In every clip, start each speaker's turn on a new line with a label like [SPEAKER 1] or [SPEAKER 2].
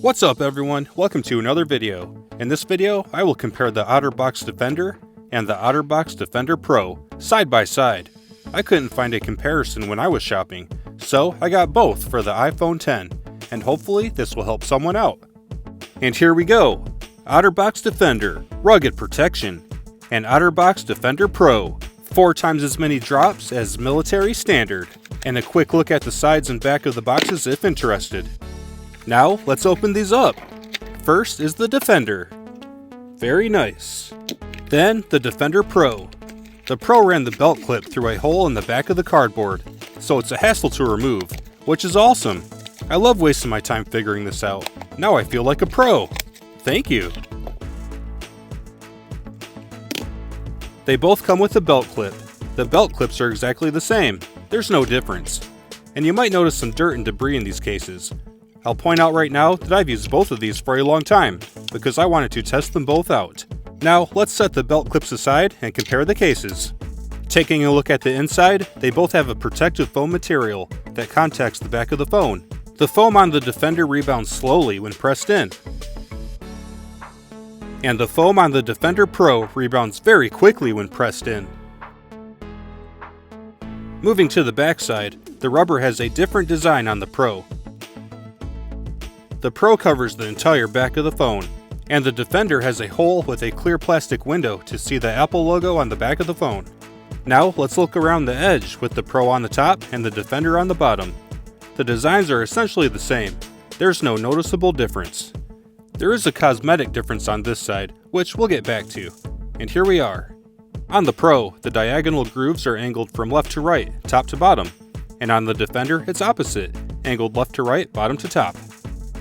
[SPEAKER 1] What's up everyone, welcome to another video. In this video, I will compare the OtterBox Defender and the OtterBox Defender Pro side by side. I couldn't find a comparison when I was shopping, so I got both for the iPhone X, and hopefully this will help someone out. And here we go, OtterBox Defender, rugged protection, and OtterBox Defender Pro, 4 times as many drops as military standard, and a quick look at the sides and back of the boxes if interested. Now, let's open these up. First is the Defender. Very nice. Then, the Defender Pro. The Pro ran the belt clip through a hole in the back of the cardboard, so it's a hassle to remove, which is awesome. I love wasting my time figuring this out. Now I feel like a pro. Thank you. They both come with a belt clip. The belt clips are exactly the same. There's no difference. And you might notice some dirt and debris in these cases. I'll point out right now that I've used both of these for a long time, because I wanted to test them both out. Now, let's set the belt clips aside and compare the cases. Taking a look at the inside, they both have a protective foam material that contacts the back of the phone. The foam on the Defender rebounds slowly when pressed in, and the foam on the Defender Pro rebounds very quickly when pressed in. Moving to the back side, the rubber has a different design on the Pro. The Pro covers the entire back of the phone, and the Defender has a hole with a clear plastic window to see the Apple logo on the back of the phone. Now let's look around the edge with the Pro on the top and the Defender on the bottom. The designs are essentially the same. There's no noticeable difference. There is a cosmetic difference on this side, which we'll get back to. And here we are. On the Pro, the diagonal grooves are angled from left to right, top to bottom. And on the Defender, it's opposite, angled left to right, bottom to top.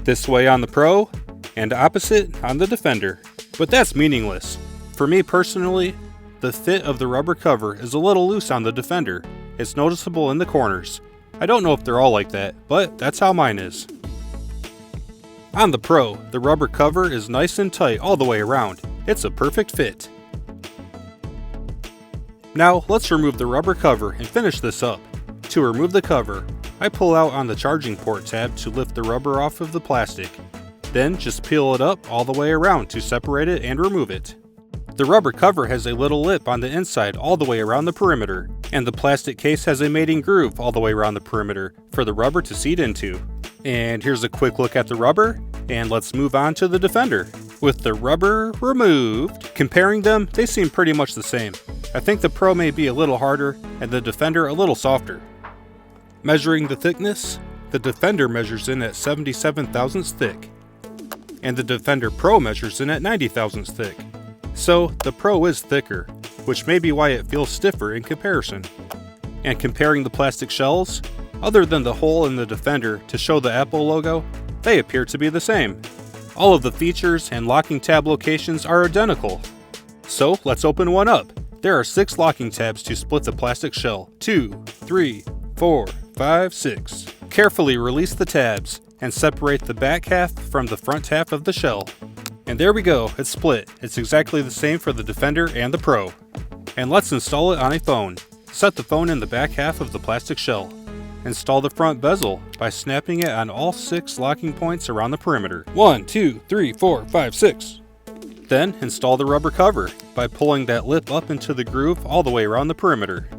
[SPEAKER 1] This way on the Pro, and opposite on the Defender. But that's meaningless. For me personally, the fit of the rubber cover is a little loose on the Defender. It's noticeable in the corners. I don't know if they're all like that, but that's how mine is. On the Pro, the rubber cover is nice and tight all the way around. It's a perfect fit. Now let's remove the rubber cover and finish this up. To remove the cover, I pull out on the charging port tab to lift the rubber off of the plastic. Then just peel it up all the way around to separate it and remove it. The rubber cover has a little lip on the inside all the way around the perimeter, and the plastic case has a mating groove all the way around the perimeter for the rubber to seat into. And here's a quick look at the rubber, and let's move on to the Defender. With the rubber removed, comparing them, they seem pretty much the same. I think the Pro may be a little harder, and the Defender a little softer. Measuring the thickness, the Defender measures in at 77 thousandths thick, and the Defender Pro measures in at 90 thousandths thick. So, the Pro is thicker, which may be why it feels stiffer in comparison. And comparing the plastic shells, other than the hole in the Defender to show the Apple logo, they appear to be the same. All of the features and locking tab locations are identical. So, let's open one up. There are 6 locking tabs to split the plastic shell. 2, 3, 4, 5, 6. Carefully release the tabs and separate the back half from the front half of the shell. And there we go, it's split. It's exactly the same for the Defender and the Pro. And let's install it on a phone. Set the phone in the back half of the plastic shell. Install the front bezel by snapping it on all 6 locking points around the perimeter. 1, 2, 3, 4, 5, 6. Then install the rubber cover by pulling that lip up into the groove all the way around the perimeter.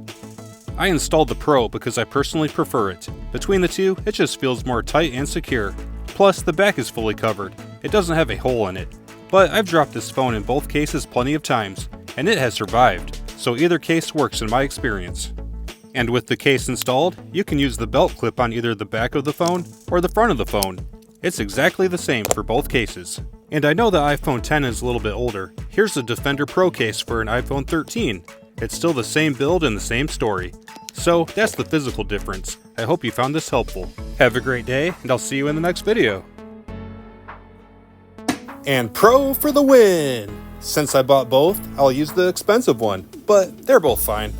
[SPEAKER 1] I installed the Pro because I personally prefer it. Between the two, it just feels more tight and secure. Plus, the back is fully covered. It doesn't have a hole in it. But I've dropped this phone in both cases plenty of times, and it has survived, so either case works in my experience. And with the case installed, you can use the belt clip on either the back of the phone or the front of the phone. It's exactly the same for both cases. And I know the iPhone X is a little bit older. Here's the Defender Pro case for an iPhone 13. It's still the same build and the same story. So that's the physical difference. I hope you found this helpful. Have a great day, and I'll see you in the next video. And Pro for the win! Since I bought both, I'll use the expensive one, but they're both fine.